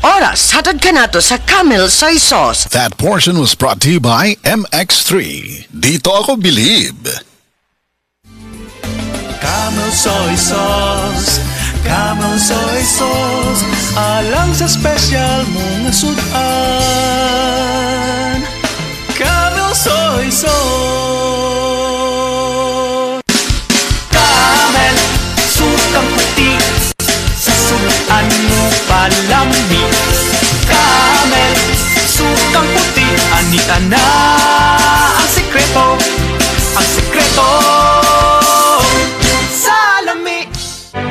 Oras, hatod ka nato sa Camel Soy Sauce. That portion was brought to you by MX3. Dito ako believe. Camel Soy Sauce, Camel Soy Sauce, alang sa special mong sudan. Camel Soy Sauce. Camel, sukang puti, sa sudan mo palami. Camel, sukang puti, anita na ang sekreto, ang sekreto.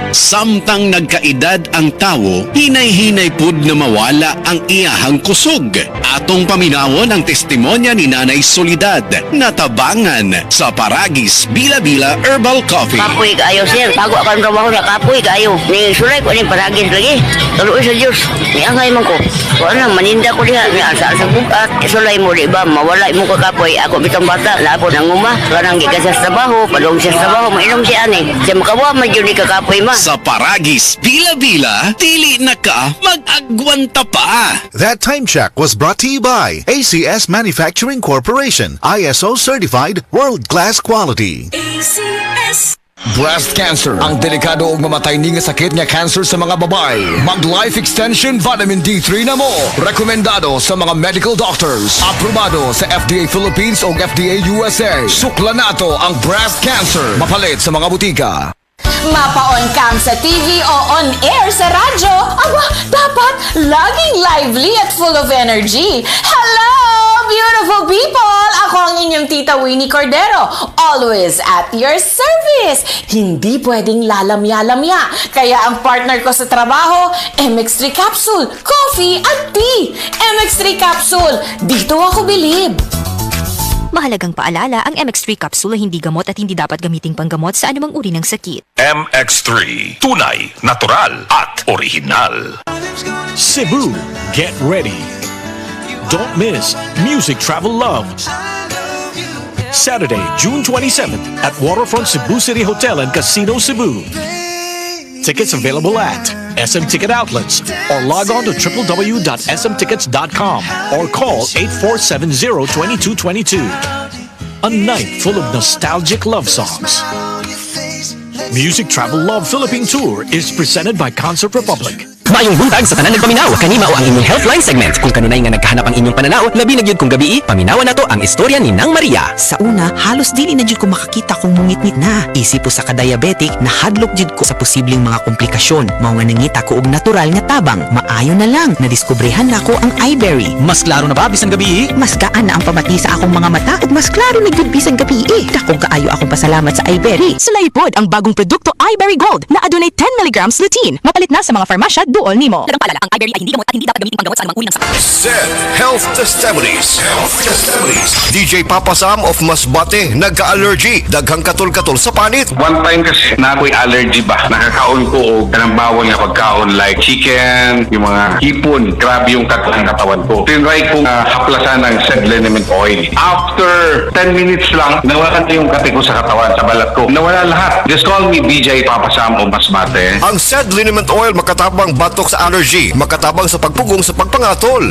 Samtang nagkaedad ang tawo, hinay-hinay pud na mawala ang iyahang kusog. Atong paminawon ang testimonya ni Nanay Soledad, natabangan sa Paragis Bila-Bila Herbal Coffee. Kapoy kaayo, sir. Bago ako ang trabaho na kapoy kaayo. Ni sulay ko ni Paragis lagi. Tuloy sa Diyos. Ni angay man ko. Kung ano, maninda ko diha. Ni asa sa bukat. Sulay mo, di ba? Mawala mo ko kapoy. Ako bitang bata. Lapo ng uma. Karang gikas sa trabaho. Padong siya sa trabaho. Mainom siya ani. Siya makawa, medyo ni kakapoy ma. Sa Paragis Bila-Bila, dili na ka mag-agwanta pa. That time check was brought to you by ACS Manufacturing Corporation, ISO certified world-class quality. ACS. Breast cancer, ang delikado ug mamatay ni nga sakit nga cancer sa mga babae. Mag Life Extension Vitamin D3 na mo. Rekomendado sa mga medical doctors. Aprobado sa FDA Philippines ug FDA USA. Sukla nato ang breast cancer. Mapalit sa mga butika. Mapa-on cam sa TV o on air sa radyo, aba, dapat laging lively at full of energy. Hello, beautiful people! Ako ang inyong tita Winnie Cordero, always at your service. Hindi pwedeng lalamya-lamya. Kaya ang partner ko sa trabaho, MX3 Capsule, coffee at tea. MX3 Capsule, dito ako bilib. Mahalagang paalala, ang MX3 capsule ay hindi gamot at hindi dapat gamiting panggamot sa anumang uri ng sakit. MX3, tunay, natural at original. Cebu, get ready. Don't miss Music Travel Love. Saturday, June 27th at Waterfront Cebu City Hotel and Casino Cebu. Tickets available at SM Ticket Outlets or log on to www.smtickets.com or call 8470-2222. A night full of nostalgic love songs. Music Travel Love Philippine Tour is presented by Concert Republic. Mayong buntag sa tanan nagpaminaw, kanima o ang inyong Healthline segment. Kung kanunay nga nagkahanap ang inyong pananaw, labi na gyud kung gabi, paminawan nato ang istorya ni Nang Maria. Sa una, halos dili na jud ko makakita kung mungit-ngit na. Isip po sa ka-diabetic, nahadlok jud ko sa posibleng mga komplikasyon. Mao nga nangita ko og natural nga tabang. Maayo na lang, nadiskobrehan nako ang iBerry. Mas klaro na ba bisan gabi? Mas gaan na ang pamati sa akong mga mata ug mas klaro na gyud bisan gabi. Dakong kaayo akong pasalamat sa iBerry. Sulaypod ang bagong produkto iBerry Gold na adunay 10 mg lutein. Mapalit na sa mga farmasya duol nimo. Dagang paalala, ang iBerry ay hindi gamot at hindi dapat gamitin panggamot sa anumang uri ng sakit. Set Health Testimonies. DJ Papa Sam of Masbate, nagka-allergy, daghang katol-katol sa panit. One time kasi na ako'y allergy ba, nakakaon ko o kanang bawal nga pagkaon like chicken, yung mga hipon, grabe yung katawan ko. Tinry kong haplasan ng said liniment oil. After 10 minutes lang, nawala na yung kate ko sa katawan, sa balat ko. Nawala lahat. Just call me BJ Papa Sam of Masbate. Ang said liniment oil makatabang batok sa allergy, makatabang sa pagpugong sa pagpangatol.